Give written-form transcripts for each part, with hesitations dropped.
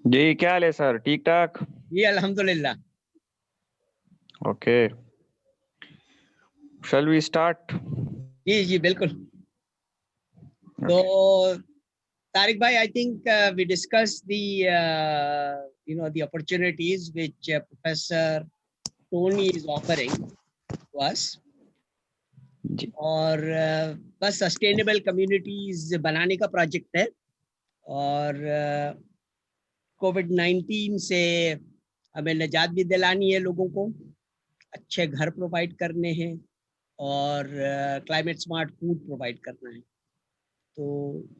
جی کیا حال ہے سر؟ ٹھیک ٹھاک؟ جی الحمدللہ. Okay, shall we start? جی جی بالکل. تو Okay. طارق بھائی, I think we discussed the opportunities which Professor Tony is offering to us. جی اور بس سسٹینیبل کمیونٹیز بنانے کا پروجیکٹ ہے, اور کووڈ-19 سے ہمیں نجات بھی دلانی ہے, لوگوں کو اچھے گھر پرووائڈ کرنے ہیں, اور کلائمیٹ سمارٹ فوڈ پرووائڈ کرنا ہے. تو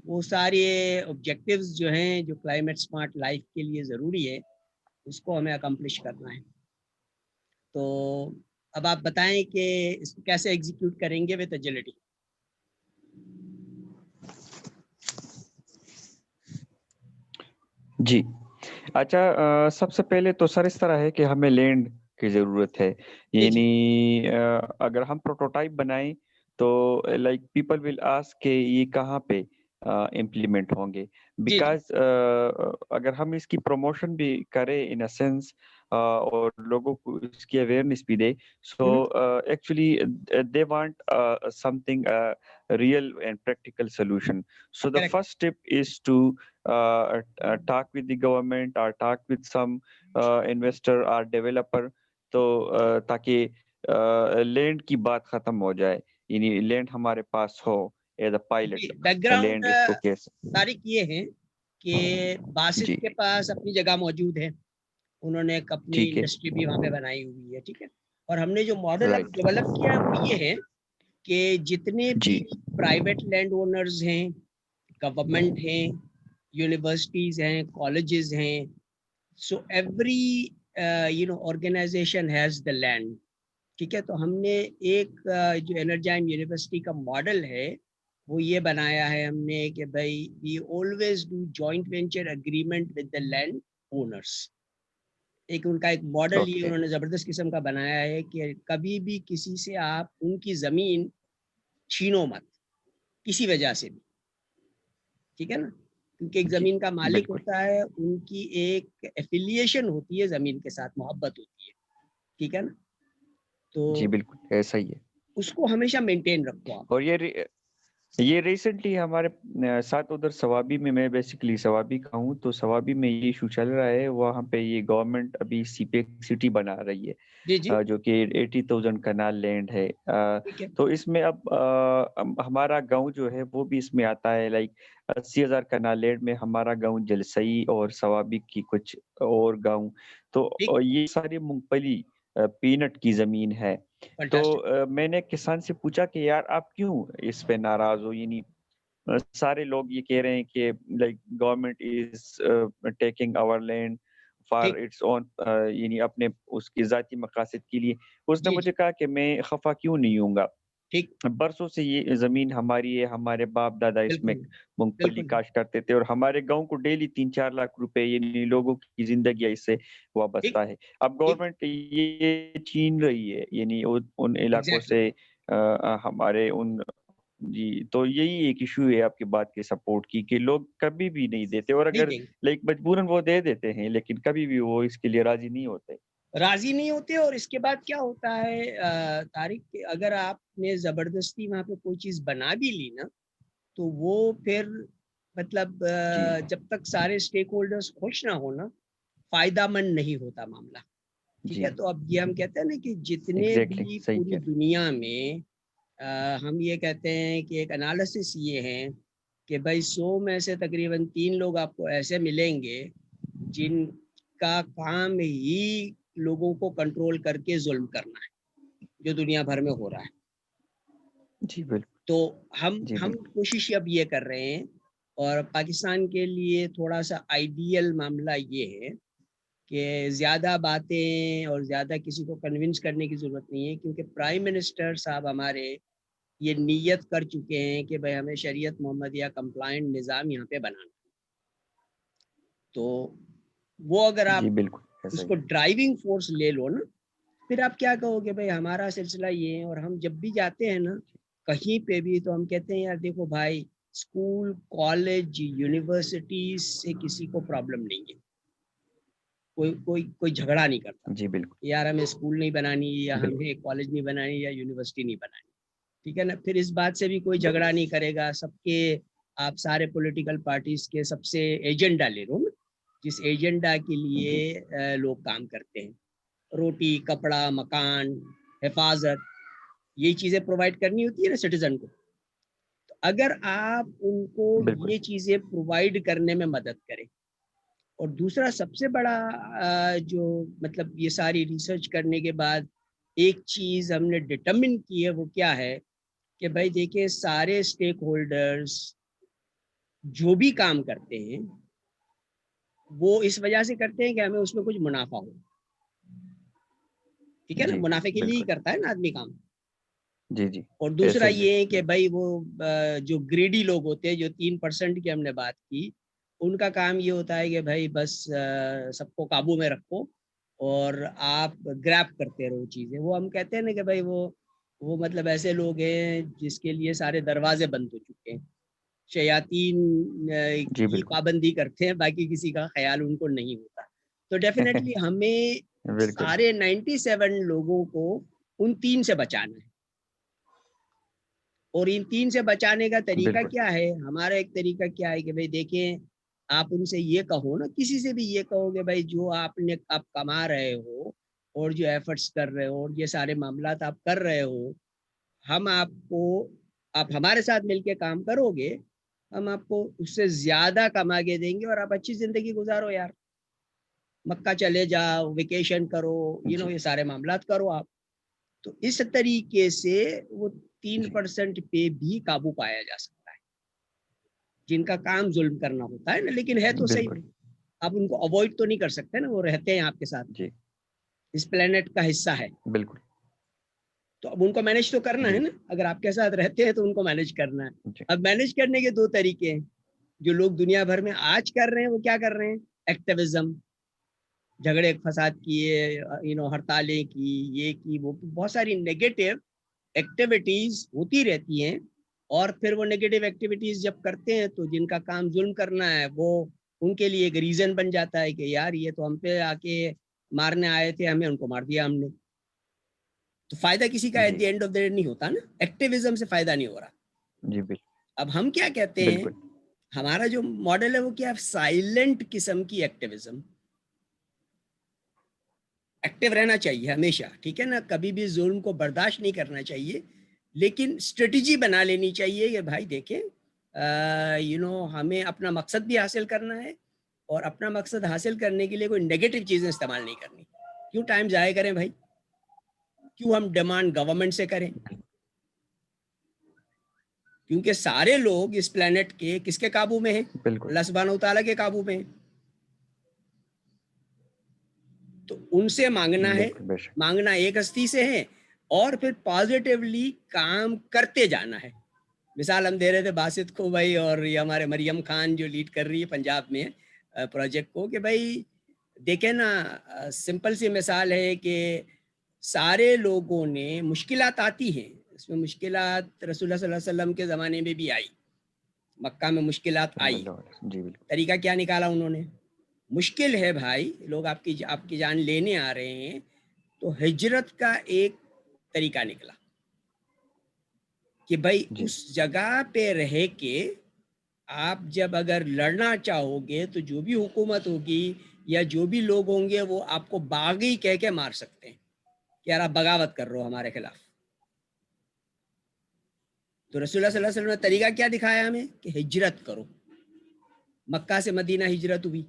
وہ سارے آبجیکٹیوز جو ہیں جو کلائمیٹ سمارٹ لائف کے لیے ضروری ہے, اس کو ہمیں اکمپلش کرنا ہے. تو اب آپ بتائیں کہ اس کو کیسے ایگزیکیوٹ کریں گے وتھ ایجلٹی. جی اچھا، سب سے پہلے تو سر اس طرح ہے کہ ہمیں لینڈ کی ضرورت ہے. جی جی یعنی اگر ہم پروٹوٹائپ بنائیں تو لائک پیپل ول آسک کہ یہ کہاں پہ امپلیمنٹ ہوں گے, جی جی بیکاز اگر ہم اس کی پروموشن بھی کریں ان اے سینس اور لوگوں کو اس کی اویئرنیس بھی دے, so actually they want something real and practical solution. So the correct. first step is to talk with the government or talk with some investor or developer, تو تاکہ land کی بات ختم ہو جائے. یعنی لینڈ ہمارے پاس ہو as a pilot background land, اس کو کیسے. طارق یہ ہے کہ باسط جی کے پاس اپنی جگہ موجود ہے, انہوں نے ایک اپنی ٹھیک ہے, انڈسٹری بھی وہاں پہ بنائی ہوئی ہے, ٹھیک ہے. اور ہم نے جو ماڈل اب رائٹ. ڈیولپ کیا ہے وہ یہ ہے کہ جتنے بھی جی پرائیویٹ لینڈ اونرز ہیں, گورنمنٹ ہیں, یونیورسٹیز ہیں, کالجز ہیں, so every organisation has the land, ٹھیک ہے. تو ہم نے ایک جو انرجائم یونیورسٹی کا ماڈل ہے وہ یہ بنایا ہے ہم نے کہ بھائی we always do joint venture agreement with the land owners. ایک ان کا ایک ماڈل یہ اوکے. انہوں نے زبردست قسم کا بنایا ہے کہ کبھی بھی کسی سے آپ ان کی زمین چھینو مت, کسی وجہ سے بھی, ٹھیک ہے نا. کیونکہ ایک جی زمین کا مالک بالکل. ہوتا ہے, ان کی ایک ایفیلیشن ہوتی ہے زمین کے ساتھ, محبت ہوتی ہے, ٹھیک ہے نا. تو جی بالکل ایسا ہی ہے. اس کو ہمیشہ مینٹین رکھو آپ. اور یہ ریسنٹلی ہمارے ساتھ ادھر سوابی میں بیسیکلی سوابی کا ہوں, تو سوابی میں یہ ایشو چل رہا ہے. وہاں پہ یہ گورنمنٹ ابھی سی پی سٹی بنا رہی جی جی ہے جو کہ 80,000 کنال لینڈ ہے. ٹھیک ہے. تو اس میں اب ہمارا گاؤں جو ہے وہ بھی اس میں آتا ہے. لائک 80,000 کنال لینڈ میں ہمارا گاؤں جلسئی اور سوابی کی کچھ اور گاؤں, تو ٹھیک. یہ ساری مونگ پھلی پینٹ کی زمین ہے. تو فنٹاسٹک. میں نے کسان سے پوچھا کہ یار آپ کیوں اس پہ ناراض ہو. یعنی سارے لوگ یہ کہہ رہے ہیں کہ like government is taking our land for ٹھیک. اٹس اون, یعنی اپنے اس کی ذاتی مقاصد کے لیے. اس نے جی مجھے جی کہا کہ میں خفا کیوں نہیں ہوں گا, ٹھیک. برسوں سے یہ زمین ہماری ہے, ہمارے باپ دادا اس میں بالکل مونگ پھلی بالکل. کاشت کرتے تھے, اور ہمارے گاؤں کو ڈیلی 3-4 لاکھ روپے یعنی لوگوں کی زندگی اس سے ٹھیک وابستہ ہے. اب ٹھیک. گورنمنٹ یہ چھین رہی ہے یعنی ان علاقوں ایگزیکٹلی. سے ہمارے ان. جی تو یہی ایک ایشو ہے آپ کی بات کے سپورٹ کی, کہ لوگ کبھی بھی نہیں دیتے, اور نہیں اگر دیں گے, لائک مجبوراً وہ دے دیتے ہیں لیکن کبھی بھی وہ اس کے لیے راضی نہیں ہوتے. راضی نہیں ہوتے. اور اس کے بعد کیا ہوتا ہے طارق, اگر آپ نے زبردستی وہاں پہ کوئی چیز بنا بھی لی نا, تو وہ پھر مطلب جی جب تک سارے اسٹیک ہولڈرز خوش نہ ہونا, فائدہ مند نہیں ہوتا معاملہ, ٹھیک جی ہے. تو اب یہ ہم کہتے ہیں نا کہ جتنے ایگزیکٹلی بھی صحیح پوری کہہ رہے دنیا میں ہم یہ کہتے ہیں کہ ایک انالیسس یہ ہے کہ بھائی 100 میں سے تقریباً 3 لوگ آپ کو ایسے ملیں گے جن کا کام ہی لوگوں کو کنٹرول کر کے ظلم کرنا ہے, جو دنیا بھر میں ہو رہا ہے. جی بالکل. تو جی ہم بالکل. کوشش اب یہ کر رہے ہیں, اور پاکستان کے لیے تھوڑا سا آئیڈیل معاملہ یہ ہے کہ زیادہ باتیں اور زیادہ کسی کو کنونس کرنے کی ضرورت نہیں ہے, کیونکہ پرائم منسٹر صاحب ہمارے یہ نیت کر چکے ہیں کہ بھائی ہمیں شریعت محمدیہ کمپلائنٹ نظام یہاں پہ بنانا. تو وہ اگر آپ جی بالکل ایسا اس ہی. کو ڈرائیونگ فورس لے لو نا, پھر آپ کیا کہو گے بھائی ہمارا سلسلہ یہ ہے. اور ہم جب بھی جاتے ہیں نا کہیں پہ بھی, تو ہم کہتے ہیں یار دیکھو بھائی, اسکول کالج یونیورسٹی سے کسی کو پرابلم نہیں ہے, کوئی جھگڑا نہیں کرتا جی بالکل یار ہمیں اسکول نہیں بنانی یا بالکل ہمیں کالج نہیں بنانی یا یونیورسٹی نہیں بنانی, ٹھیک ہے نا. پھر اس بات سے بھی کوئی جھگڑا نہیں کرے گا. سب کے آپ سارے پولیٹیکل پارٹیز کے سب سے ایجنڈا لے لو نا, جس ایجنڈا کے جی لیے لوگ کام کرتے ہیں, روٹی کپڑا مکان حفاظت, یہ چیزیں پرووائڈ کرنی ہوتی ہے نا سٹیزن کو. تو اگر آپ ان کو بالکل یہ چیزیں پرووائڈ کرنے میں مدد کریں. اور دوسرا سب سے بڑا جو مطلب یہ ساری ریسرچ کرنے کے بعد ایک چیز ہم نے ڈٹرمن کی ہے, وہ کیا ہے کہ بھائی دیکھیں سارے اسٹیک ہولڈرز جو بھی کام کرتے ہیں وہ اس وجہ سے کرتے ہیں کہ ہمیں اس میں کچھ منافع ہو, ٹھیک ہے نا. جی منافع کے لیے ہی بالکل کرتا ہے نا آدمی کام. جی جی اور دوسرا ایسے ہی ہے یہ ہے کہ بھائی وہ جو گریڈی لوگ ہوتے ہیں, جو 3% کی ہم نے بات کی, ان کا کام یہ ہوتا ہے کہ بھائی بس سب کو قابو میں رکھو اور آپ گریب کرتے رہو چیزیں. وہ ہم کہتے ہیں نا کہ بھائی وہ مطلب ایسے لوگ ہیں جس کے لیے سارے دروازے بند ہو چکے ہیں. شیاطین جی کی بالکل پابندی کرتے ہیں, باقی کسی کا خیال ان کو نہیں ہوتا. تو ڈیفینیٹلی ہمیں بالکل سارے 97 لوگوں کو ان 3 سے بچانا ہے. اور ان 3 سے بچانے کا طریقہ بالکل کیا ہے؟ ہمارا ایک طریقہ کیا ہے کہ بھائی دیکھیں, آپ ان سے یہ کہو نا, کسی سے بھی یہ کہو کہ بھائی جو آپ کما رہے ہو اور جو ایفرٹس کر رہے ہو اور یہ سارے معاملات آپ کر رہے ہو, ہم آپ ہمارے ساتھ مل کے کام کرو گے, ہم آپ کو اس سے زیادہ کما کے دیں گے اور آپ اچھی زندگی گزارو یار. مکہ چلے جاؤ, ویکیشن کرو, جی یہ سارے معاملات کرو آپ. تو اس طریقے سے وہ 3% پہ بھی قابو پایا جا سکتا ہے جن کا کام ظلم کرنا ہوتا ہے نا. لیکن ہے تو صحیح بالکل میں, آپ ان کو اوائڈ تو نہیں کر سکتے نا, وہ رہتے ہیں آپ کے ساتھ, جی اس پلانٹ کا حصہ ہے. بالکل تو اب ان کو مینج تو کرنا ہے جی نا, اگر آپ کے ساتھ رہتے ہیں تو ان کو مینج کرنا ہے. جی اب مینج کرنے کے 2 طریقے ہیں جو لوگ دنیا بھر میں آج کر رہے ہیں. وہ کیا کر رہے ہیں؟ ایکٹیویزم, جھگڑے فساد کیے, ہڑتالیں کی, یہ کی, وہ بہت ساری نیگیٹو ایکٹیویٹیز ہوتی رہتی ہیں. اور پھر وہ نیگیٹو ایکٹیویٹیز جب کرتے ہیں تو جن کا کام ظلم کرنا ہے وہ ان کے لیے ایک ریزن بن جاتا ہے کہ یار یہ تو ہم پہ آ کے مارنے آئے تھے, ہمیں ان کو مار دیا ہم نے. تو فائدہ کسی کا ایٹ جی the end of the day نہیں ہوتا نا, ایکٹیویزم سے فائدہ نہیں ہو رہا. جی بالکل اب ہم کیا کہتے ہیں, بالکل ہمارا جو ماڈل ہے وہ کیا, سائلنٹ قسم کی ایکٹیویزم. ایکٹیو رہنا چاہیے ہمیشہ, ٹھیک ہے نا, کبھی بھی ظلم کو برداشت نہیں کرنا چاہیے, لیکن اسٹریٹجی بنا لینی چاہیے کہ بھائی دیکھیں ہمیں اپنا مقصد بھی حاصل کرنا ہے اور اپنا مقصد حاصل کرنے کے لیے کوئی نیگیٹو چیزیں استعمال نہیں کرنی. کیوں ٹائم ضائع کریں بھائی, کیوں ہم ڈیمانڈ گورنمنٹ سے کریں؟ کیونکہ سارے لوگ اس پلانٹ کے کس کے قابو میں ہیں؟ بالکل اللہ سبحانہ وتعالیٰ کے قابو میں ہیں. تو ان سے مانگنا ہے, بالکل بے شک مانگنا ایک ہستی سے ہے, اور پھر پازیٹیولی کام کرتے جانا ہے. مثال ہم دے رہے تھے باسط کو بھائی, اور یہ ہمارے مریم خان جو لیڈ کر رہی ہے پنجاب میں پروجیکٹ کو, کہ بھائی دیکھیں نا, سمپل سی مثال ہے کہ سارے لوگوں نے, مشکلات آتی ہیں, اس میں مشکلات رسول اللہ صلی اللہ علیہ وسلم کے زمانے میں بھی آئی, مکہ میں مشکلات صلی آئی. اللہ علیہ وسلم جی بالکل طریقہ کیا نکالا انہوں نے؟ مشکل ہے بھائی, لوگ آپ کی جان لینے آ رہے ہیں, تو ہجرت کا ایک طریقہ نکلا کہ بھائی جی اس جگہ پہ رہ کے آپ جب اگر لڑنا چاہو گے تو جو بھی حکومت ہوگی یا جو بھی لوگ ہوں گے وہ آپ کو باغی کہہ کے مار سکتے ہیں کہ یار آپ بغاوت کر رہے ہو ہمارے خلاف. تو رسول اللہ صلی اللہ علیہ وسلم نے طریقہ کیا دکھایا ہمیں کہ ہجرت کرو. مکہ سے مدینہ ہجرت ہوئی,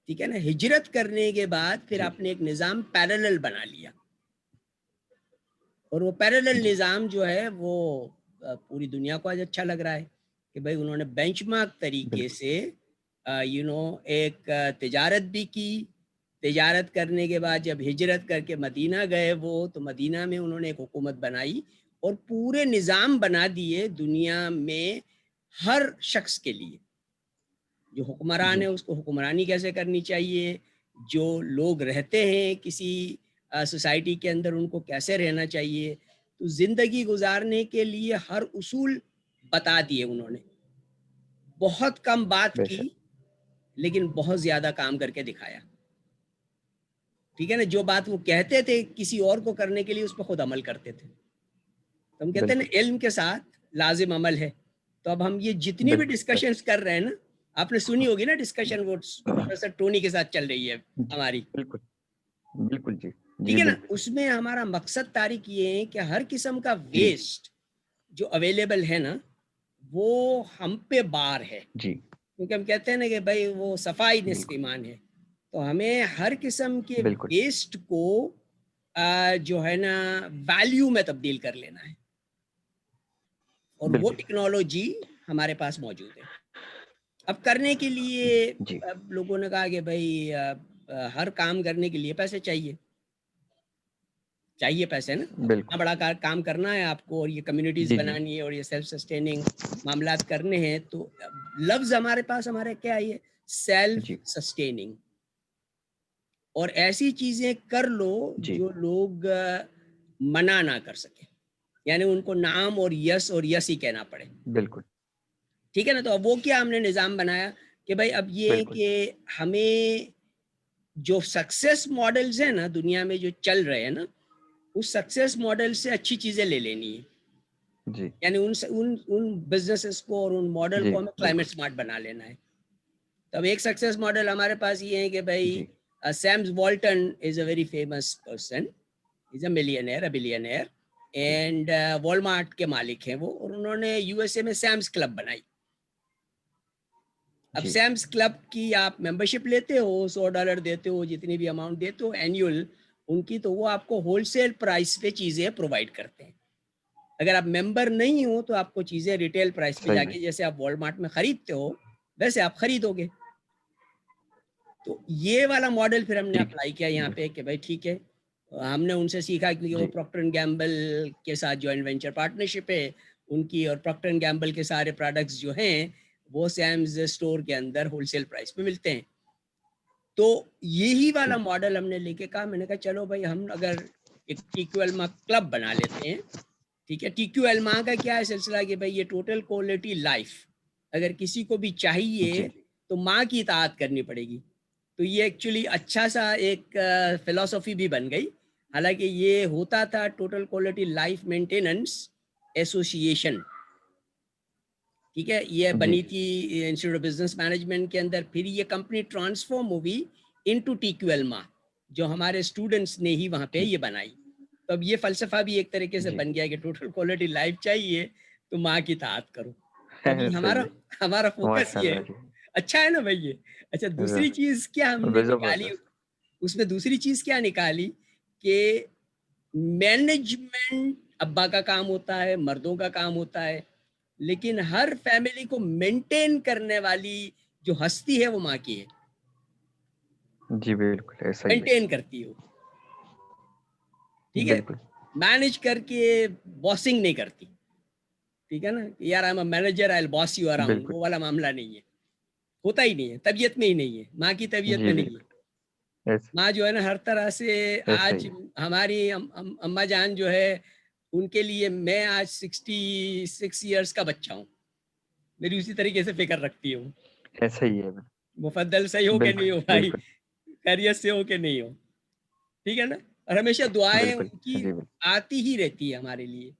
ٹھیک ہے نا. ہجرت کرنے کے بعد پھر جی آپ نے ایک نظام پیرالل بنا لیا, اور وہ پیرالل جی نظام جو ہے وہ پوری دنیا کو آج اچھا لگ رہا ہے کہ بھائی انہوں نے بینچ مارک طریقے بالکل سے ایک تجارت بھی کی. تجارت کرنے کے بعد جب ہجرت کر کے مدینہ گئے وہ, تو مدینہ میں انہوں نے ایک حکومت بنائی اور پورے نظام بنا دیے دنیا میں ہر شخص کے لیے. جو حکمران جی ہے اس کو حکمرانی کیسے کرنی چاہیے, جو لوگ رہتے ہیں کسی سوسائٹی کے اندر ان کو کیسے رہنا چاہیے, تو زندگی گزارنے کے لیے ہر اصول بتا دیے انہوں نے. بہت کم بات بے کی شک لیکن بہت زیادہ کام کر کے دکھایا. ٹھیک ہے نا, جو بات وہ کہتے تھے کسی اور کو کرنے کے لیے اس پہ خود عمل کرتے تھے. تو ہم کہتے ہیں نا بالکل علم کے ساتھ لازم عمل ہے. تو اب ہم یہ جتنی بھی بالکل ڈسکشنز کر رہے ہیں نا, آپ نے سنی ہوگی نا ڈسکشن وہ پروفیسر ٹونی کے ساتھ چل رہی ہے جی ہماری, بالکل بالکل جی ٹھیک جی ہے نا, بالکل اس میں ہمارا مقصد تاریخ یہ ہے کہ ہر قسم کا جی ویسٹ جو اویلیبل ہے نا وہ ہم پہ بار ہے, جی کیونکہ ہم کہتے ہیں نا کہ بھائی وہ صفائی نصف بالکل ایمان ہے. تو ہمیں ہر قسم کے بالکل ویسٹ کو جو ہے نا ویلیو میں تبدیل کر لینا ہے, اور وہ بالکل ٹیکنالوجی ہمارے پاس موجود ہے. اب کرنے کے لیے جی اب لوگوں نے کہا کہ بھائی ہر کام کرنے کے لیے پیسے چاہیے پیسے نا, اب اتنا بالکل بڑا کام کرنا ہے آپ کو, اور یہ کمیونٹیز جی جی بنانی ہے, اور یہ سیلف سسٹیننگ معاملات کرنے ہیں, تو لفظ ہمارے پاس ہمارے کیا ہے, سیلف جی سسٹیننگ. اور ایسی چیزیں کر لو جی جو لوگ منع نہ کر سکیں, یعنی ان کو نام اور یس ہی کہنا پڑے. بالکل ٹھیک ہے نا, تو اب وہ کیا ہم نے نظام بنایا کہ بھائی اب یہ بالکل کہ ہمیں جو سکسیس ماڈلز ہیں نا دنیا میں جو چل رہے ہیں نا, اس سکسیس ماڈل سے اچھی چیزیں لے لینی ہے, جی یعنی ان بزنسز کو اور ان ماڈل جی کو ہمیں کلائمیٹ بالکل سمارٹ بنا لینا ہے. تو اب ایک سکسیس ماڈل ہمارے پاس یہ ہے کہ بھائی جی Sam Walton is a very famous person, is a millionaire, a billionaire, and Walmart کے مالک ہیں وہ, اور انہوں نے یو ایس اے میں سیمز کلب بنائی. اب جی سیمز کلب کی آپ ممبرشپ لیتے ہو, $100 دیتے ہو, جتنی بھی اماؤنٹ دیتے ہو اینیول ان کی, تو وہ آپ کو ہول سیل پرائس پہ چیزیں پرووائڈ کرتے ہیں. اگر آپ ممبر نہیں ہو تو آپ کو چیزیں ریٹیل پرائس پہ جا صحیح ہے کے, جیسے آپ والمارٹ میں خریدتے ہو ویسے آپ خریدو گے. تو یہ والا ماڈل پھر ہم نے ٹھیک اپلائی کیا یہاں ہے پہ کہ بھائی ٹھیک ہے, ہم نے ان سے سیکھا کیونکہ وہ جی پروکٹر اینڈ گیمبل کے ساتھ جوائنٹ وینچر پارٹنرشپ ہے ان کی, اور پروکٹر اینڈ گیمبل کے سارے پروڈکٹس جو ہیں وہ سیمز اسٹور کے اندر ہول سیل پرائس پہ ملتے ہیں. تو یہی والا ٹھیک ماڈل ہم نے لے کے کہا, میں نے کہا چلو بھائی ہم اگر ایک ٹی کیو ایل ماں کلب بنا لیتے ہیں. ٹھیک ہے, ٹی کیو ایل ماں کا کیا ہے سلسلہ کہ بھائی یہ ٹوٹل کوالٹی لائف اگر کسی کو بھی چاہیے جی تو ماں کی اطاعت کرنی پڑے گی. تو یہ ایکچولی اچھا سا ایک فلسفی بھی بن گئی. حالانکہ یہ ہوتا تھا ٹوٹل کوالٹی لائف مینٹیننس ایسوسی ایشن, ٹھیک ہے, یہ جی بنی تھی انسٹیٹیوٹ آف بزنس مینجمنٹ کے اندر. پھر یہ کمپنی ٹرانسفارم ہوئی انٹو ٹی کیو ایل ماں, جو ہمارے اسٹوڈنٹس نے ہی وہاں پہ جی یہ بنائی. تو اب یہ فلسفہ بھی ایک طریقے سے جی بن گیا کہ ٹوٹل کوالٹی لائف چاہیے تو ماں کی اطاعت کرو. تو ابھی صحیح ہے ہمارا فوکس ماشاء یہ اللہ ہے. جی اچھا ہے نا بھائی یہ. اچھا دوسری چیز کیا ہم نے نکالی زبردست اس میں, دوسری چیز کیا نکالی کہ مینجمنٹ ابا کا کام ہوتا ہے, مردوں کا کام ہوتا ہے, لیکن ہر فیملی کو مینٹین کرنے والی جو ہستی ہے وہ ماں کی ہے, جی بالکل ایسا ہی ہے مینٹین کرتی ہو. ٹھیک ہے, بالکل مینج کر کے باسنگ نہیں کرتی. ٹھیک ہے نا, یار I am a manager I will boss you around, بالکل وہ والا معاملہ نہیں ہے, ہوتا ہی نہیں ہے, طبیعت میں ہی نہیں ہے, ماں کی طبیعت جی میں نہیں ہے. بالکل ایسا ماں جو ہے نا ہر طرح سے, ایسا ہی آج ہماری اماں جان جو ہے ان کے لیے میں آج 66 ایئرس کا بچہ ہوں, میری اسی طریقے سے فکر رکھتی ہوں. ہے ایسا ہی ہے مفضل صحیح ہو کہ بالکل نہیں ہو بھائی, بالکل خیریت سے ہو کہ نہیں ہو, ٹھیک ہے نا, اور ہمیشہ دعائیں بالکل ان کی جی بالکل آتی ہی رہتی ہے ہمارے لیے.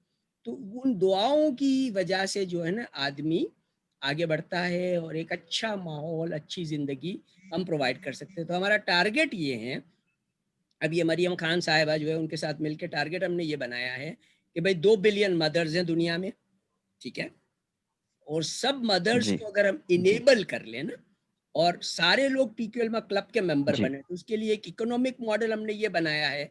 تو ان دعاؤں کی وجہ سے جو ہے نا آدمی آگے بڑھتا ہے اور ایک اچھا ماحول, اچھی زندگی ہم پرووائڈ کر سکتے ہیں. تو ہمارا ٹارگٹ یہ ہے, اب یہ مریم خان صاحبہ جو ہے ان کے ساتھ مل کے ٹارگٹ ہم نے یہ بنایا ہے کہ بھائی 2 بلین مدرز ہیں دنیا میں, ٹھیک ہے, اور سب مدرز جی کو اگر ہم جی انیبل کر لیں نا اور سارے لوگ ٹی کیو ایل ما کلب کے ممبر جی بنے, تو اس کے لیے ایک اکنامک ماڈل ہم نے یہ بنایا ہے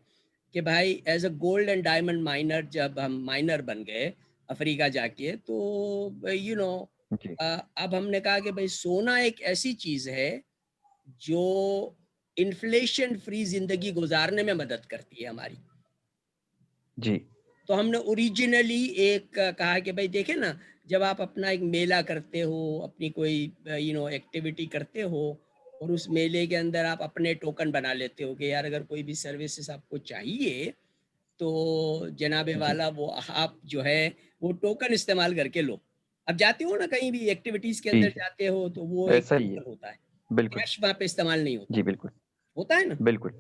کہ بھائی as a gold and diamond minor, جب ہم مائنر بن گئے افریقہ جا کے, تو یو نو جی اب ہم نے کہا کہ بھائی سونا ایک ایسی چیز ہے جو انفلیشن فری زندگی گزارنے میں مدد کرتی ہے ہماری. جی تو ہم نے اوریجنلی ایک کہا کہ بھائی دیکھیں نا, جب آپ اپنا ایک میلہ کرتے ہو, اپنی کوئی ایکٹیویٹی کرتے ہو, اور اس میلے کے اندر آپ اپنے ٹوکن بنا لیتے ہو کہ یار اگر کوئی بھی سروسز آپ کو چاہیے تو جناب جی والا وہ آپ جو ہے وہ ٹوکن استعمال کر کے لو. اب جاتے ہو نا کہیں بھی ایکٹیویٹیز کے جی اندر جاتے ہو تو وہ ایک ایسا ہی ہے ٹوکن ہوتا ہے, بالکل کیش وہاں پہ استعمال نہیں ہوتا, جی بالکل ہوتا ہے نا. بالکل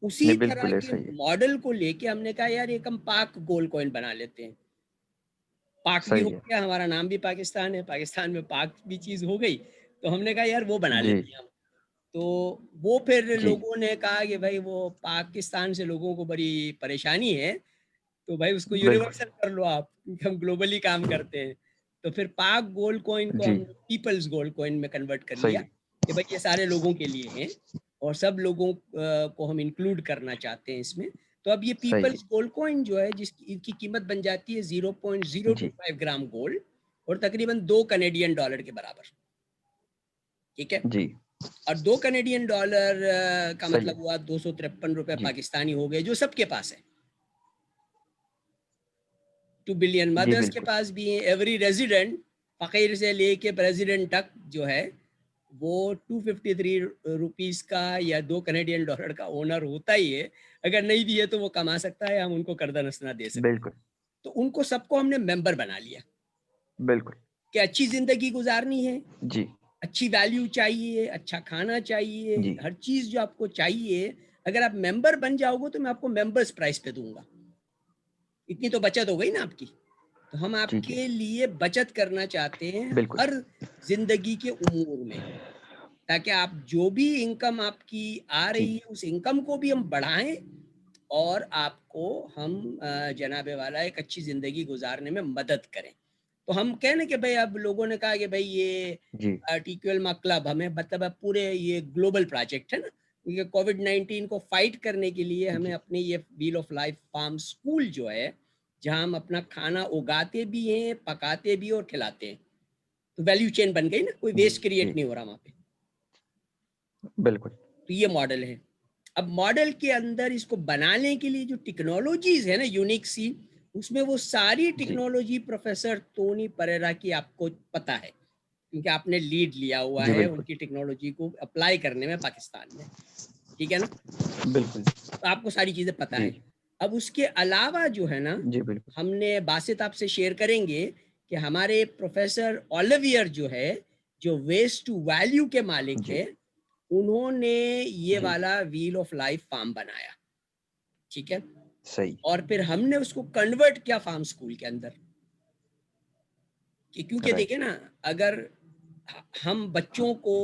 اسی نہیں طرح بالکل کے ایسا ہی ہے. ماڈل کو لے کے ہم نے کہا یار ایک ہم پاک گولڈ کوئن بنا لیتے ہیں. پاک بھی ہو صحیح ہے. گیا, ہمارا نام بھی پاکستان ہے, پاکستان میں پاک بھی چیز ہو گئی, تو ہم نے کہا یار وہ بنا جی لیتے ہیں ہم. تو وہ پھر جی لوگوں نے کہا کہ بھائی وہ پاکستان سے لوگوں کو بڑی پریشانی ہے, تو بھائی اس کو بالکل. یونیورسل کر لو آپ, کیونکہ ہم گلوبلی کام کرتے ہیں. تو پھر پاک گولڈ کوئن کو جی ہم پیپلز گولڈ کوئن میں کنورٹ کر لیا صحیح. کہ بھائی یہ سارے لوگوں کے لیے ہیں اور سب لوگوں کو ہم انکلوڈ کرنا چاہتے ہیں اس میں. تو اب یہ صحیح پیپلز گولڈ کوئن جو ہے جس کی قیمت بن جاتی ہے ہے. جی 0.025 گرام گولڈ اور تقریباً $2 کے برابر. ٹھیک ہے, جی اور $2 کا صحیح مطلب ہے. ہوا 253 روپے جی پاکستانی ہو گئے, جو سب کے پاس ہے. 2 بلین جی مدرس کے بالکل. پاس بھی ہیں. ایوری ریزیڈنٹ فقیر سے لے کے پریزیڈنٹ تک جو ہے وہ 253 روپیز کا یا $2 کا اونر ہوتا ہی ہے. اگر نہیں بھی ہے تو وہ کما سکتا ہے, ہم ان کو قرضہ نسنا دے سکتے ہیں. بالکل. تو ان کو سب کو ہم نے ممبر بنا لیا بالکل. کہ اچھی زندگی گزارنی ہے, جی اچھی ویلیو چاہیے, اچھا کھانا چاہیے, جی ہر چیز جو آپ کو چاہیے, اگر آپ ممبر بن جاؤ گے تو میں آپ کو ممبرس پرائز پہ دوں گا. اتنی تو بچت ہو گئی نا آپ کی. تو ہم آپ ٹھیک ہے. کے لیے بچت کرنا چاہتے ہیں بالکل. ہر زندگی کے امور میں, تاکہ آپ جو بھی انکم آپ کی آ جی رہی ہے اس انکم کو بھی ہم بڑھائیں اور آپ کو ہم جناب والا ایک اچھی زندگی گزارنے میں مدد کریں. تو ہم کہنا کہ بھائی اب لوگوں نے کہا کہ بھائی یہ جی ٹیکویلما کلب ہمیں مطلب پورے یہ گلوبل پروجیکٹ ہے نا, کیونکہ کووڈ-19 کو فائٹ کرنے کے لیے ہمیں جی اپنی یہ Well of Life Farm School جو ہے جہاں ہم اپنا کھانا اگاتے بھی ہیں, پکاتے بھی اور کھلاتے ہیں, تو ویلیو چین بن گئی نا, کوئی ویسٹ جی کریٹ نہیں ہو رہا وہاں پہ. بالکل. تو یہ ماڈل ہے. اب ماڈل کے اندر اس کو بنانے کے لیے جو ٹیکنالوجیز ہے نا یونیک سی, اس میں وہ ساری جی ٹیکنالوجی پروفیسر ٹونی پریرا کی آپ کو پتا ہے, کیونکہ آپ نے لیڈ لیا ہوا جی ہے ان بالکل. کی ٹیکنالوجی کو اپلائی کرنے میں پاکستان میں. ٹھیک ہے نا, بالکل. تو آپ کو ساری چیزیں پتا جی ہے. اب اس کے علاوہ جو ہے نا, جی بالکل. ہم نے باسط آپ سے شیئر کریں گے کہ ہمارے پروفیسر اولویئر جو ہے, جو ویسٹ ٹو ویلیو کے مالک جی ہے, انہوں نے یہ جی والا ویل آف لائف فارم بنایا. ٹھیک ہے, صحیح. اور پھر ہم نے اس کو کنورٹ کیا فارم سکول کے اندر, کہ کیونکہ دیکھیں رائٹ. نا, اگر ہم بچوں کو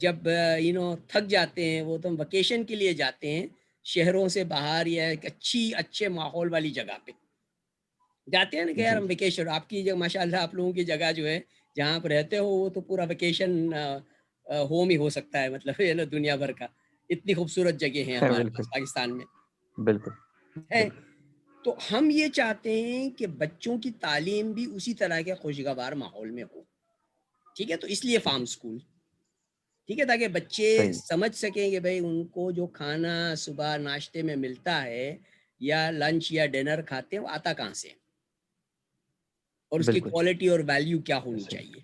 جب تھک جاتے ہیں, وہ تو ہم ویکیشن کے لیے جاتے ہیں شہروں سے باہر یا ایک اچھے ماحول والی جگہ پہ جاتے ہیں نا کہ یار جی ہم ویکیشن, آپ کی جگہ ماشاء اللہ آپ لوگوں کی جگہ جو ہے جہاں آپ رہتے ہو وہ تو پورا ویکیشن ہوم ہی ہو سکتا ہے, مطلب یہ نا دنیا بھر کا اتنی خوبصورت جگہ ہیں ہمارے بالکل. پاس پاکستان میں بالکل. ہے. بالکل. تو ہم یہ چاہتے ہیں کہ بچوں کی تعلیم بھی اسی طرح کے خوشگوار ماحول میں ہو. ٹھیک ہے, تو اس لیے ٹھیک فارم ہے. سکول, ٹھیک ہے, تاکہ بچے صحیح. سمجھ سکیں کہ بھائی ان کو جو کھانا صبح ناشتے میں ملتا ہے یا لنچ یا ڈنر کھاتے ہیں وہ آتا کہاں سے, اور اس کی بالکل. کوالٹی اور ویلیو کیا ہونی صحیح. چاہیے.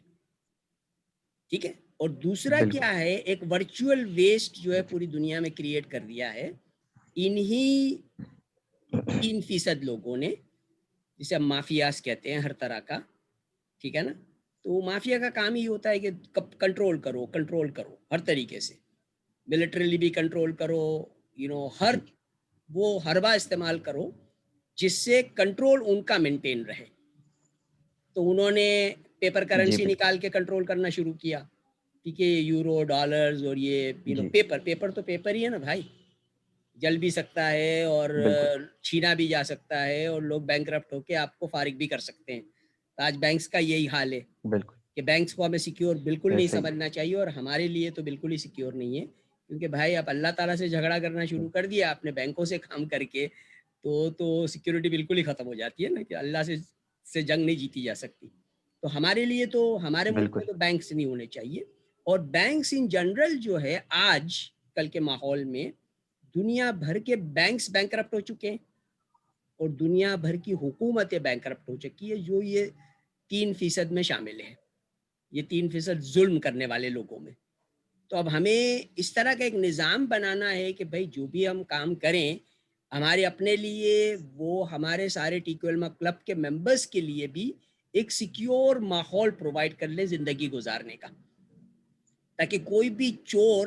ٹھیک ہے, اور دوسرا بالکل. کیا ہے, ایک ورچوئل ویسٹ جو ہے جی پوری دنیا میں کریٹ کر دیا ہے انہی 3% لوگوں نے, جسے ہم مافیاز کہتے ہیں ہر طرح کا. ٹھیک ہے نا, تو مافیا کا کام ہی ہوتا ہے کہ کنٹرول کرو ہر طریقے سے, ملٹریلی بھی کنٹرول کرو, ہر جی وہ حربہ استعمال کرو جس سے کنٹرول ان کا مینٹین رہے. تو انہوں نے پیپر جی کرنسی بالکل. نکال کے کنٹرول کرنا شروع کیا. ٹھیک ہے, یورو ڈالرز اور یہ جی پیپر تو پیپر ہی ہے نا بھائی, جل بھی سکتا ہے اور بالکل. چھینا بھی جا سکتا ہے اور لوگ بینکرپٹ ہو کے آپ کو فارغ بھی کر سکتے ہیں. تو آج بینکس کا یہی حال ہے بالکل. کہ بینکس کو ہمیں سیکیور بالکل نہیں ایسا ہی ہے. سمجھنا چاہیے, اور ہمارے لیے تو بالکل ہی سیکیور نہیں ہے, کیونکہ بھائی آپ اللہ تعالیٰ سے جھگڑا کرنا شروع کر دیا آپ نے بینکوں سے کام کر کے, تو سیکیورٹی بالکل ہی ختم ہو جاتی ہے نا, کہ اللہ سے جنگ نہیں جیتی جا سکتی. تو ہمارے لیے تو ہمارے ملک بالکل. میں تو بینکس نہیں ہونے چاہیے, اور بینکس ان جنرل جو ہے آج کل کے ماحول میں دنیا بھر کے بینکس بینکرپٹ ہو چکے ہیں, اور دنیا بھر کی حکومتیں بینکرپٹ ہو چکی ہے, جو یہ 3% میں شامل ہے, یہ 3% ظلم کرنے والے لوگوں میں. تو اب ہمیں اس طرح کا ایک نظام بنانا ہے کہ بھائی جو بھی ہم کام کریں ہمارے اپنے لیے, وہ ہمارے سارے ٹیکویلما کلب کے ممبرس کے لیے بھی ایک سیکیور ماحول پرووائڈ کر لے زندگی گزارنے کا, تاکہ کوئی بھی چور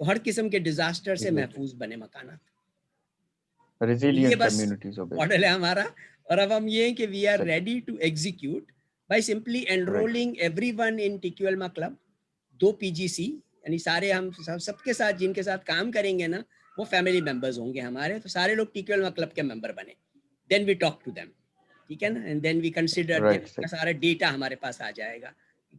تو ہر قسم کے ڈیزاسٹر سے Exactly. محفوظ بنے مکانات. Resilient یہ بس communities obviously. ماڈل ہے ہمارا. اور اب ہم یہ ہیں کہ وی آر صحیح. Ready to execute by simply enrolling everyone in T Q ایلما کلب. 2 PGC یعنی سارے ہم سب کے ساتھ جن کے ساتھ کام کریں گے نا وہ فیملی ممبرز ہوں گے ہمارے, تو سارے لوگ ٹی کیو ایلما کلب کے ممبر بنے. Then we talk to them, ٹھیک ہے نا, and then we consider Right. کا سارا ڈیٹا ہمارے پاس آ جائے گا,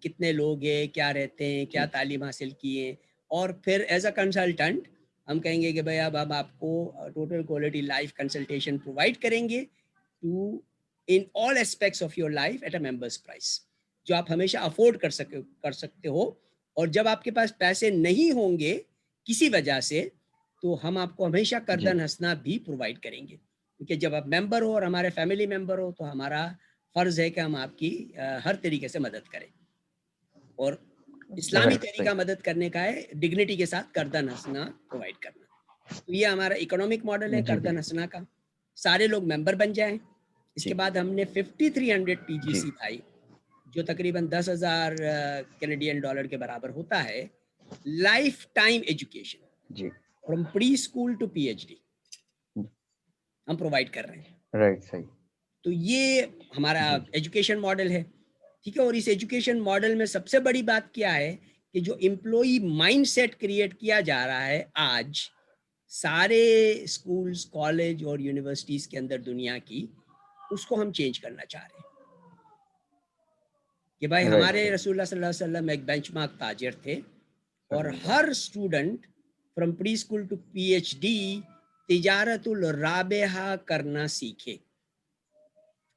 کتنے لوگ ہیں, کیا رہتے ہیں, کیا جی. تعلیم حاصل کیے ہیں. اور پھر ایز اے کنسلٹنٹ ہم کہیں گے کہ بھائی اب ہم آپ کو total quality life consultation provide کریں گے to in all aspects of your life at a members price, جو آپ ہمیشہ افورڈ کر سکتے ہو. اور جب آپ کے پاس پیسے نہیں ہوں گے کسی وجہ سے, تو ہم آپ کو ہمیشہ کردن ہنسنا بھی پرووائڈ کریں گے, کیونکہ جب آپ ممبر ہو اور ہمارے فیملی ممبر ہو تو ہمارا فرض ہے کہ ہم آپ کی ہر طریقے سے مدد کریں. اور اسلامی Right. طریقہ مدد کرنے کا ہے ڈگنیٹی کے ساتھ کردن ہنسنا پرووائڈ کرنا. تو یہ ہمارا اکنامک ماڈل ہے جی کردن ہنسنا کا. سارے لوگ ممبر بن جائیں. اس کے بعد ہم نے 5300 PGC بھائی, جو تقریباً 10,000 کینیڈین ڈالر کے برابر ہوتا ہے, لائف ٹائم ایجوکیشن جی. From pre school to PhD ہم پرووائڈ کر رہے ہیں. رائٹ. صحیح. تو یہ ہمارا ایجوکیشن ماڈل ہے, ٹھیک ہے. اور اس ایجوکیشن ماڈل میں سب سے بڑی بات کیا ہے کہ جو امپلائی مائنڈ سیٹ کریٹ کیا جا رہا ہے آج سارے اسکولز, کالج اور یونیورسٹیز کے اندر دنیا کی, اس کو ہم چینج کرنا چاہ رہے ہیں کہ بھائی ہمارے رسول اللہ صلی اللہ علیہ وسلم ایک بینچ مارک تاجر تھے, اور ہر student from pre school to PhD تجارت الرابحہ کرنا سیکھے.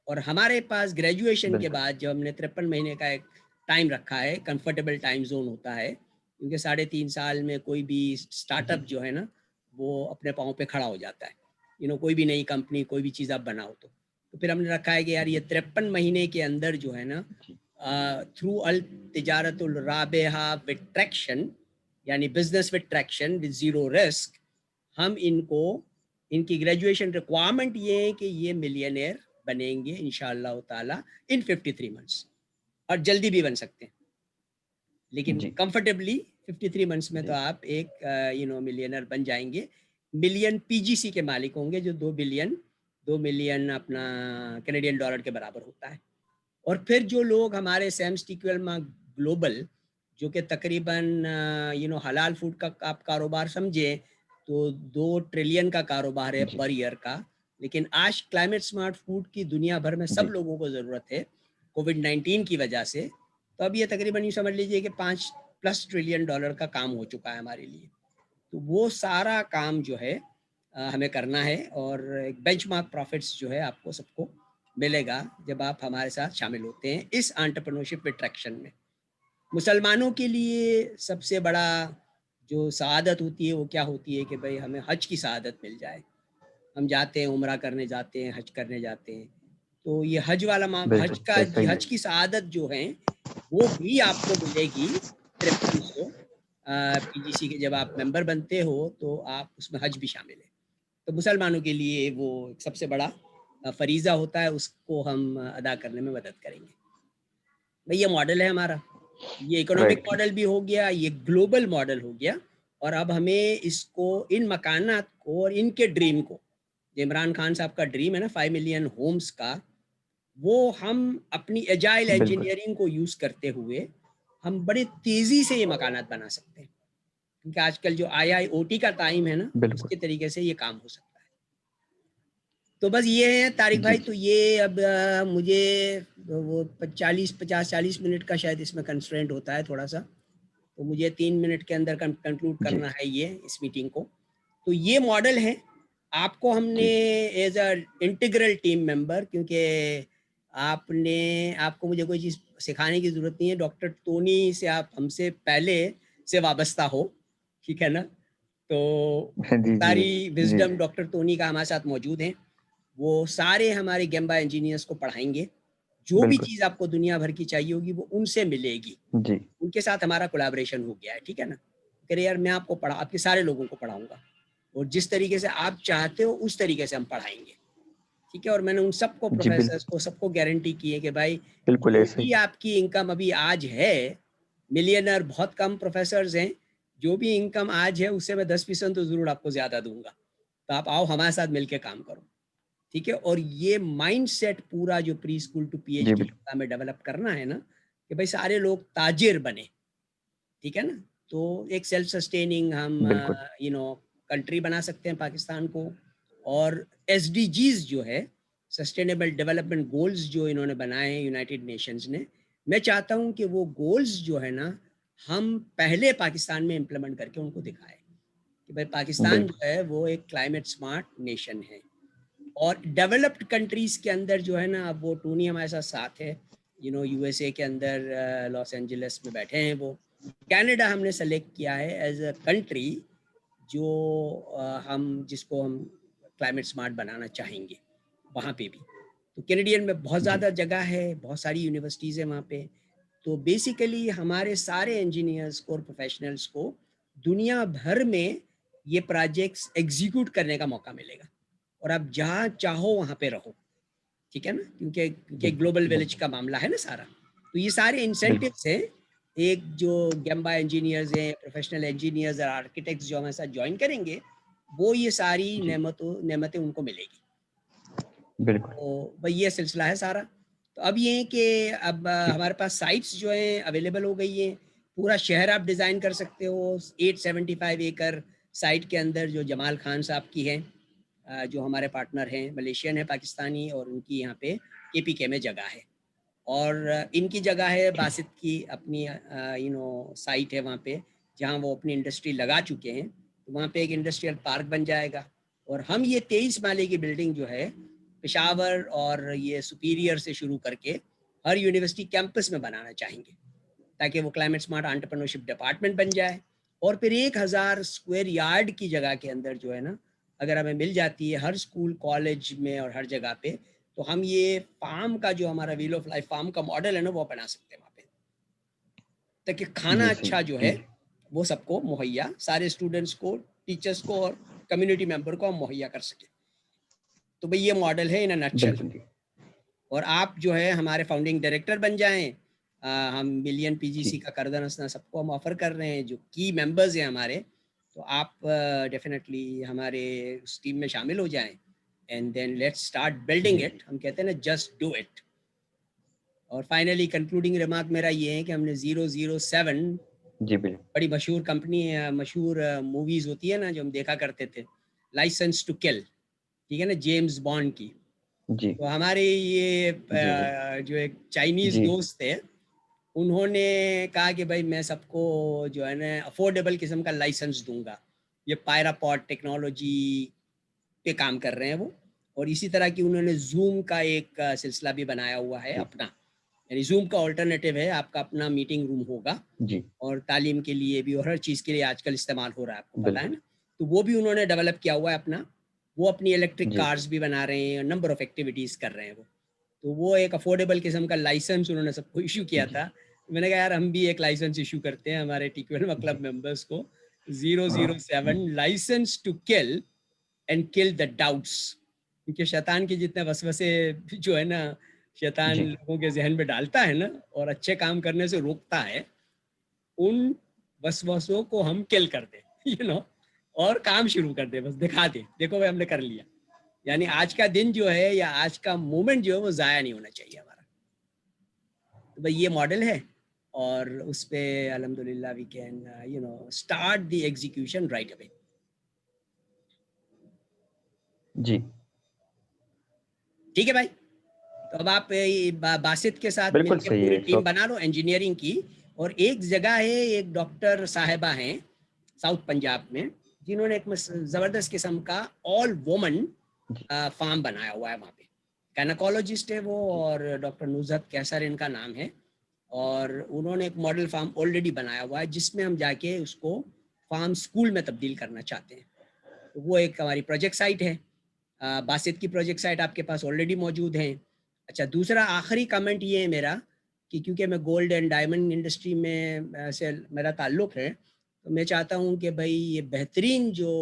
اور ہمارے پاس گریجویشن کے بعد جب ہم نے 53 مہینے کا ایک ٹائم رکھا ہے, کمفرٹیبل ٹائم زون ہوتا ہے, کیونکہ 3.5 سال میں کوئی بھی اسٹارٹ اپ جو ہے نا وہ اپنے پاؤں پہ کھڑا ہو جاتا ہے. کوئی بھی نئی کمپنی, کوئی بھی چیز آپ بناؤ تو پھر ہم نے رکھا ہے کہ یار یہ 53 مہینے کے اندر جو ہے نا تھرو التجارت الرابحہ وتھ ٹریکشن, یعنی business with traction with zero risk, ہم ان کی گریجویشن ریکوائرمنٹ یہ ہے کہ یہ ملینئر بنیں گے انشاءاللہ تعالی ان 53 منتھس, اور جلدی بھی بن سکتے ہیں, لیکن کمفرٹیبلی 53 منتھس میں تو آپ ایک ملینئر بن جائیں گے. ملین PGC کے مالک ہوں گے, جو 2 ملین اپنا کینیڈین ڈالر کے برابر ہوتا ہے. اور پھر جو لوگ ہمارے سیمس ٹی کیو ایلما گلوبل, جو کہ تقریباً حلال فوڈ کا آپ کاروبار سمجھے تو 2 ٹریلین کا کاروبار ہے پر ایئر کا, لیکن آج کلائمیٹ سمارٹ فوڈ کی دنیا بھر میں سب لوگوں کو ضرورت ہے کووڈ-19 کی وجہ سے. تو اب یہ تقریباً یہ سمجھ لیجئے کہ 5+ ٹریلین ڈالر کا کام ہو چکا ہے ہمارے لیے. تو وہ سارا کام جو ہے ہمیں کرنا ہے, اور ایک بینچ مارک پروفٹس جو ہے آپ کو سب کو ملے گا جب آپ ہمارے ساتھ شامل ہوتے ہیں اس انٹرپرینورشپ اٹریکشن میں. مسلمانوں کے لیے سب سے بڑا جو سعادت ہوتی ہے وہ کیا ہوتی ہے کہ بھئی ہمیں حج کی سعادت مل جائے. ہم جاتے ہیں, عمرہ کرنے جاتے ہیں, حج کرنے جاتے ہیں, تو یہ حج والا حج کی سعادت جو ہے وہ بھی آپ کو ملے گی 5300 PGC کے. جب آپ ممبر بنتے ہو تو آپ اس میں حج بھی شامل ہے. تو مسلمانوں کے لیے وہ سب سے بڑا فریضہ ہوتا ہے, اس کو ہم ادا کرنے میں مدد کریں گے. بھئی یہ ماڈل ہے ہمارا, یہ اکنامک ماڈل بھی ہو گیا, یہ گلوبل ماڈل ہو گیا. اور اب ہمیں اس کو, ان مکانات کو اور ان کے ڈریم کو, عمران خان صاحب کا ڈریم ہے نا 5 ملین ہومز کا, وہ ہم اپنی ایجائل انجینئرنگ کو یوز کرتے ہوئے ہم بڑی تیزی سے یہ مکانات بنا سکتے ہیں, کیونکہ آج کل جو IIoT کا ٹائم ہے نا اس کے طریقے سے یہ کام ہو سکتا ہے. تو بس یہ ہے طارق بھائی. تو یہ اب مجھے وہ 50-40 منٹ کا شاید اس میں کنسٹرینٹ ہوتا ہے تھوڑا سا, تو مجھے 3 منٹ کے اندر کنکلوڈ کرنا ہے یہ اس میٹنگ کو. تو یہ ماڈل ہے. آپ کو ہم نے as a integral team member, کیونکہ آپ کو مجھے کوئی چیز سکھانے کی ضرورت نہیں ہے, ڈاکٹر ٹونی سے آپ ہم سے پہلے سے وابستہ ہو, ٹھیک ہے نا. تو ساری وزڈم ڈاکٹر ٹونی کا ہمارے ساتھ موجود ہیں. وہ سارے ہمارے گیمبا انجینئرس کو پڑھائیں گے. جو بھی چیز آپ کو دنیا بھر کی چاہیے ہوگی وہ ان سے ملے گی. ان کے ساتھ ہمارا کولیبریشن ہو گیا ہے, ٹھیک ہے نا. کہ یار میں آپ کو آپ کے سارے لوگوں کو پڑھاؤں گا, اور جس طریقے سے آپ چاہتے ہو اس طریقے سے ہم پڑھائیں گے, ٹھیک ہے. اور میں نے ان سب کو پروفیسرز کو سب کو گارنٹی کی ہے کہ بھائی جو بھی آپ کی انکم ابھی آج ہے, ملینر بہت کم پروفیسرز ہیں جو بھی انکم آج ہے اس سے میں 10% تو ضرور آپ کو زیادہ دوں گا, تو آپ آؤ ہمارے ساتھ مل کے کام کرو, ٹھیک ہے. اور یہ مائنڈ سیٹ پورا جو pre school to P H جی ڈی بالکل میں ڈیولپ کرنا ہے نا, کہ بھائی سارے لوگ تاجر بنے, ٹھیک ہے نا. تو ایک سیلف سسٹیننگ ہم بالکل کنٹری بنا سکتے ہیں پاکستان کو. اور ایس ڈی جیز جو ہے, سسٹینیبل ڈیولپمنٹ گولز جو انہوں نے بنائے ہیں یونائٹڈ نیشنز نے, میں چاہتا ہوں کہ وہ گولز جو ہے نا ہم پہلے پاکستان میں امپلیمنٹ کر کے ان کو دکھائیں کہ بھائی پاکستان جو بالکل ہے وہ ایک کلائمیٹ سمارٹ نیشن ہے. اور ڈیولپڈ کنٹریز کے اندر جو ہے نا, اب وہ ٹونی ہمارے ساتھ ہے, یو ایس اے کے اندر لاس اینجلس میں بیٹھے ہیں وہ. کینیڈا ہم نے سلیکٹ کیا ہے ایز اے کنٹری جو ہم جس کو ہم کلائمیٹ سمارٹ بنانا چاہیں گے وہاں پہ بھی. تو کینیڈین میں بہت جی زیادہ جگہ ہے, بہت ساری یونیورسٹیز ہیں وہاں پہ. تو بیسیکلی ہمارے سارے انجینئرس کو اور پروفیشنلس کو دنیا بھر میں یہ پروجیکٹس ایگزیکیوٹ کرنے کا موقع ملے گا, اور آپ جہاں چاہو وہاں پہ رہو, ٹھیک ہے نا, کیونکہ بالکل گلوبل ولیج بالکل کا معاملہ ہے نا سارا. تو یہ سارے بالکل انسینٹیوز ہیں. ایک جو گیمبا انجینئرز ہیں, پروفیشنل انجینئرز اور آرکیٹیکٹس جو ہمارے ساتھ جوائن کریں گے, وہ یہ ساری جی نعمتیں ان کو ملے گی. بالکل تو بھائی یہ سلسلہ ہے سارا. تو اب یہ ہے کہ اب ٹھیک ہمارے پاس سائٹس جو ہیں اویلیبل ہو گئی ہیں. پورا شہر آپ ڈیزائن کر سکتے ہو 875 ایکر سائٹ کے اندر, جو جمال خان صاحب کی ہے, جو ہمارے پارٹنر ہیں, ملیشین ہے پاکستانی, اور ان کی یہاں پہ کے پی کے میں جگہ ہے. اور ان کی جگہ ہے ٹھیک باسط کی اپنی سائٹ ہے وہاں پہ, جہاں وہ اپنی انڈسٹری لگا چکے ہیں. تو وہاں پہ ایک انڈسٹریل پارک بن جائے گا. اور ہم یہ 23 مالے کی بلڈنگ جو ہے پشاور اور یہ سپیریئر سے شروع کر کے ہر یونیورسٹی کیمپس میں بنانا چاہیں گے, تاکہ وہ کلائمیٹ سمارٹ انٹرپرنورشپ ڈپارٹمنٹ بن جائے. اور پھر 1000 اسکوائر یارڈ کی جگہ کے اندر جو ہے نا, اگر ہمیں مل جاتی ہے ہر اسکول کالج میں اور ہر جگہ پہ, تو ہم یہ فارم کا جو ہمارا ویل آف لائف فارم کا ماڈل ہے نا وہ بنا سکتے ہیں وہاں پہ, تاکہ کھانا جی اچھا جو صحیح ہے وہ سب کو مہیا, سارے اسٹوڈنٹس کو, ٹیچرس کو اور کمیونٹی ممبر کو ہم مہیا کر سکیں. تو بھئی یہ ماڈل ہے ان اے نٹ شیل. بالکل اور آپ جو ہے ہمارے فاؤنڈنگ ڈائریکٹر بن جائیں. ہم ملین پی جی سی ٹھیک کا کردن اسنا سب کو ہم آفر کر رہے ہیں, جو کی ممبرز ہیں ہمارے. تو آپ ڈیفینیٹلی ہمارے اس ٹیم میں شامل ہو جائیں, and then let's start building جی اٹ. ہم کہتے ہیں نا جسٹ ڈو اٹ. اور فائنلی کنکلوڈنگ ریمارک میرا یہ ہے کہ ہم نے 007 جی بالکل بڑی مشہور کمپنی ہے, مشہور موویز ہوتی ہے نا جو ہم دیکھا کرتے تھے, لائسنس ٹو کل, ٹھیک ہے نا, جیمز بانڈ کی. جی تو ہمارے یہ جی جی جو ایک چائنیز جی دوست تھے, انہوں نے کہا کہ بھائی میں سب کو جو ہے نا افورڈیبل قسم کا لائسنس دوں گا. یہ پائرا پاڈ ٹیکنالوجی پہ کام کر رہے ہیں وہ. اور اسی طرح کی انہوں نے زوم کا ایک سلسلہ بھی بنایا ہوا ہے ٹھیک اپنا, یعنی زوم کا آلٹرنیٹیو ہے, آپ کا اپنا میٹنگ روم ہوگا, جی اور تعلیم کے لیے بھی اور ہر چیز کے لیے آج کل استعمال ہو رہا ہے, آپ کو پتہ ہے بالکل نا. تو وہ بھی انہوں نے ڈیولپ کیا ہوا ہے اپنا. وہ اپنی الیکٹرک جی کارز بھی بنا رہے ہیں, نمبر آف ایکٹیویٹیز کر رہے ہیں وہ. تو وہ ایک افورڈیبل قسم کا لائسنس انہوں نے سب کو ایشو کیا جی تھا. میں نے کہا یار ہم بھی ایک لائسنس ایشو کرتے ہیں ہمارے ٹیکوینما جی کلب ممبرس کو, 007 لائسنس ٹو کل اینڈ کل دا ڈاؤٹس. کیونکہ شیطان کے جتنے وسوسے جو ہے نا شیطان جی لوگوں کے ذہن میں ڈالتا ہے نا, اور اچھے کام کرنے سے روکتا ہے, ان وسوسوں کو ہم کل کر دیں اور کام شروع کر دیں, بس دکھا دیں دیکھو بھائی ہم نے کر لیا. یعنی آج کا دن جو ہے یا آج کا مومنٹ جو ہے وہ ضائع نہیں ہونا چاہیے ہمارا. تو بھائی یہ ماڈل ہے, اور اس پہ الحمدللہ we can start the execution right away. جی ٹھیک ہے بھائی. تو اب آپ باسط کے ساتھ مل بالکل کے صحیح پوری ہے ٹیم بنا لو انجینئرنگ کی. اور ایک جگہ ہے, ایک ڈاکٹر صاحبہ ہیں ساؤتھ پنجاب میں, جنہوں نے ایک زبردست قسم کا آل وومن جی فارم بنایا ہوا ہے وہاں پہ. گائنیکولوجسٹ ہے وہ, جی اور ڈاکٹر نصرت کیسر ان کا نام ہے. اور انہوں نے ایک ماڈل فارم آلریڈی بنایا ہوا ہے, جس میں ہم جا کے اس کو فارم اسکول میں تبدیل کرنا چاہتے ہیں. تو وہ ایک ہماری پروجیکٹ سائٹ ہے. باسط کی پروجیکٹ سائٹ آپ کے پاس آلریڈی موجود ہیں. اچھا, دوسرا آخری کمنٹ یہ ہے میرا کہ کیونکہ میں گولڈ اینڈ ڈائمنڈ انڈسٹری میں سے میرا تعلق ہے, تو میں چاہتا ہوں کہ بھائی یہ بہترین جو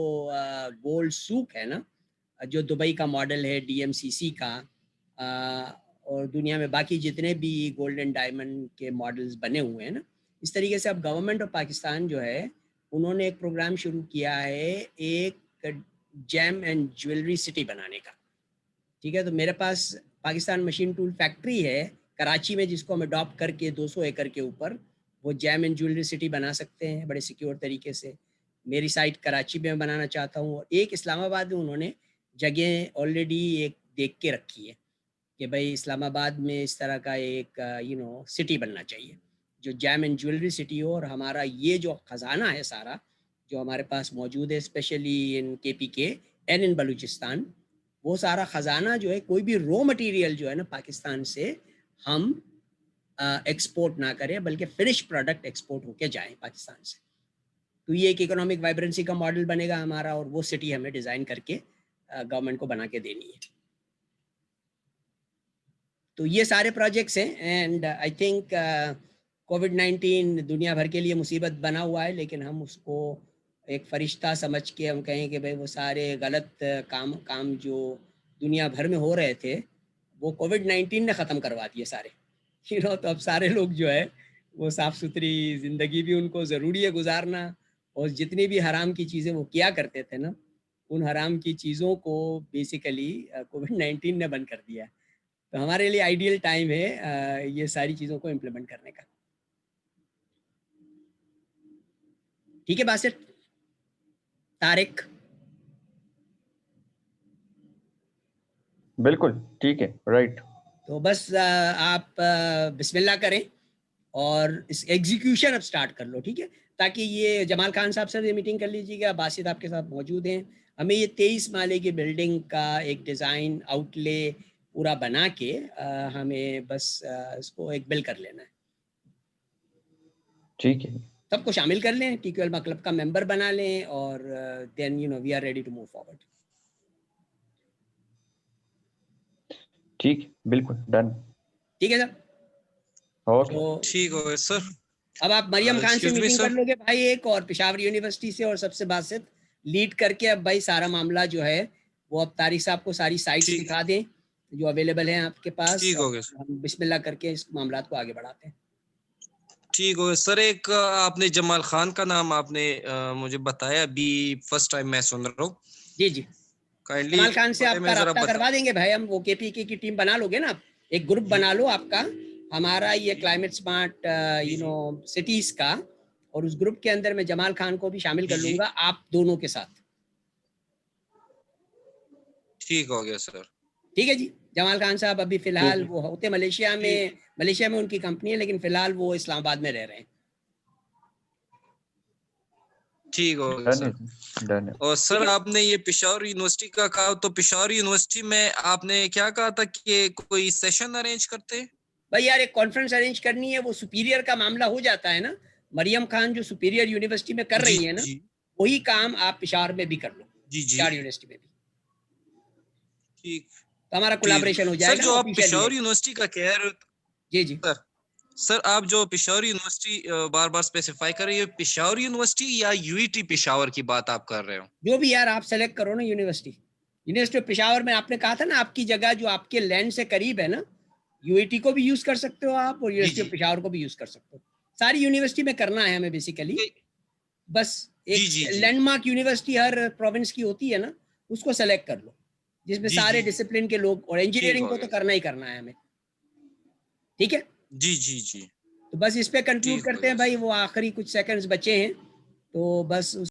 گولڈ سوک ہے نا, جو دبئی کا ماڈل ہے ڈی ایم سی سی کا, اور دنیا میں باقی جتنے بھی گولڈن ڈائمنڈ کے ماڈلز بنے ہوئے ہیں نا, اس طریقے سے اب گورنمنٹ آف پاکستان جو ہے انہوں نے ایک پروگرام شروع کیا ہے ایک جیم اینڈ جویلری سٹی بنانے کا. ٹھیک ہے, تو میرے پاس پاکستان مشین ٹول فیکٹری ہے کراچی میں, جس کو ہم اڈاپٹ کر کے 200 ایکڑ کے اوپر وہ جیم اینڈ جویلری سٹی بنا سکتے ہیں بڑے سیکیور طریقے سے. میری سائٹ کراچی میں بنانا چاہتا ہوں, اور ایک اسلام آباد میں انہوں نے جگہ آلریڈی ایک دیکھ کے رکھی ہے کہ بھائی اسلام آباد میں اس طرح کا ایک سٹی بننا چاہیے جو جیم اینڈ جویلری سٹی ہو. اور ہمارا یہ جو خزانہ ہے سارا جو ہمارے پاس موجود ہے, اسپیشلی ان KPK اینڈ ان بلوچستان, وہ سارا خزانہ جو ہے کوئی بھی رو مٹیریل جو ہے نا پاکستان سے ہم ایکسپورٹ نہ کریں بلکہ فنش پروڈکٹ ایکسپورٹ ہو کے جائیں پاکستان سے. تو یہ ایک اکنامک وائبرنسی کا ماڈل بنے گا ہمارا, اور وہ سٹی ہمیں ڈیزائن کر کے گورنمنٹ کو بنا کے دینی ہے. تو یہ سارے پروجیکٹس ہیں. اینڈ آئی تھنک کووڈ-19 دنیا بھر کے لیے مصیبت بنا ہوا ہے, لیکن ہم اس کو ایک فرشتہ سمجھ کے ہم کہیں کہ بھائی وہ سارے غلط کام جو دنیا بھر میں ہو رہے تھے وہ کووڈ-19 نے ختم کروا دیے سارے. تو اب سارے لوگ جو ہے وہ صاف ستھری زندگی بھی ان کو ضروری ہے گزارنا, اور جتنی بھی حرام کی چیزیں وہ کیا کرتے تھے نا, ان حرام کی چیزوں کو بیسیکلی کووڈ-19 نے بند کر دیا. تو ہمارے لیے آئیڈیل ٹائم ہے یہ ساری چیزوں کو امپلیمنٹ کرنے کا. ٹھیک ہے باسط, طارق؟ بالکل ٹھیک ہے, رائٹ. تو بس آپ بسم اللہ کریں اور اس ایگزیکیوشن اب سٹارٹ کر لو, ٹھیک ہے, تاکہ یہ جمال خان صاحب سے بھی میٹنگ کر لیجیے گا, باسط آپ کے ساتھ موجود ہیں. ہمیں یہ 23 مالے کی بلڈنگ کا ایک ڈیزائن آؤٹ لے پورا بنا کے ہمیں بس اس کو ایک بل کر لینا ہے. ٹھیک ہے, سب کو شامل کر لیں, TQL کلب کا ممبر بنا لیں, اور then we are ready to move forward. ٹھیک, بالکل ڈن. ٹھیک ہے سر, اوکے, تو ٹھیک ہو گیا سر. اب آپ مریم خان سے ایکسکیوز می میٹنگ سر. کر لو گے بھائی ایک, اور پشاور یونیورسٹی سے, اور سب سے باسط لیڈ کر کے اب بھائی سارا معاملہ جو ہے وہ اب طارق صاحب کو ساری سائٹس ٹھیک دکھا دیں جو اویلیبل ہیں آپ کے پاس, ٹھیک اور ہو گیا سر. ہم بسم اللہ کر کے اس معاملات کو آگے بڑھاتے ہیں. ٹھیک ہو گیا سر. ایک آپ نے جمال خان کا نام آپ نے مجھے بتایا, ابھی فرسٹ ٹائم میں سن رہا ہوں. جی جی, کائنڈلی جمال خان سے بارے آپ میں کا ذرا رابطہ کروا دیں گے بھائی ہم. وہ KPK کی ٹیم بنا لو گے نا آپ, ایک گروپ بنا لو آپ کا, ہمارا یہ کلائمیٹ سمارٹ سٹیز کا, اور اس گروپ کے اندر میں جمال خان کو بھی شامل کر لوں گا آپ دونوں کے ساتھ. ٹھیک ہو گیا سر. ٹھیک ہے جی. جمال خان صاحب ابھی فی الحال وہ ہوتے ملیشیا میں ان کی کمپنی ہے, لیکن فی الحال وہ اسلام آباد میں رہ رہے ہیں. ٹھیک ہو گیا ڈن سر. ہے, ڈن ہے. اور سر آپ نے یہ پشاور یونیورسٹی کا کہا, تو پشاور یونیورسٹی میں آپ نے کیا کہا تھا کہ کوئی سیشن ارینج کرتے ہیں؟ بھائی یار ایک کانفرنس ارینج کرنی ہے, وہ سپیریئر کا معاملہ ہو جاتا ہے نا. مریم خان جو سپیریئر یونیورسٹی میں کر جی رہی ہے نا, جی وہی کام آپ پشاور میں بھی کر لو, جی جی پشاور یونیورسٹی میں بھی. ٹھیک تو ہمارا ٹھیک. کولیبریشن ہو سر جائے گا جو نا آپ آفیشیلی. پشاور یونیورسٹی کا کہہ رہے ہو, جی جی, سر آپ جو پشاور یونیورسٹی بار بار اسپیسیفائی کر رہے ہیں, پشاور یونیورسٹی یا UET پشاور کی بات آپ کر رہے ہو؟ جو بھی یار آپ سلیکٹ کرو نا. یونیورسٹی آف پشاور میں آپ نے کہا تھا نا آپ کی جگہ جو آپ کے لینڈ سے قریب ہے نا, UET کو بھی یوز کر سکتے ہو آپ, اور جی یونیورسٹی جی آف پشاور کو بھی یوز کر سکتے ہو. ساری یونیورسٹی میں کرنا ہے ہمیں بیسیکلی. بس جی ایک جی جی لینڈ مارک یونیورسٹی ہر پروونس کی ہوتی ہے نا, اس کو سلیکٹ کر لو جس میں جی سارے جی ڈسپلن کے لوگ, اور ٹھیک انجینئرنگ ہو کو گیا تو سر. کرنا ہی کرنا ہے ہمیں. ٹھیک ہے, جی جی جی تو بس اس پہ کنکلوڈ ٹھیک ہو کرتے ہیں گیا بھائی. سر. وہ آخری کچھ سیکنڈز بچے ہیں, تو بس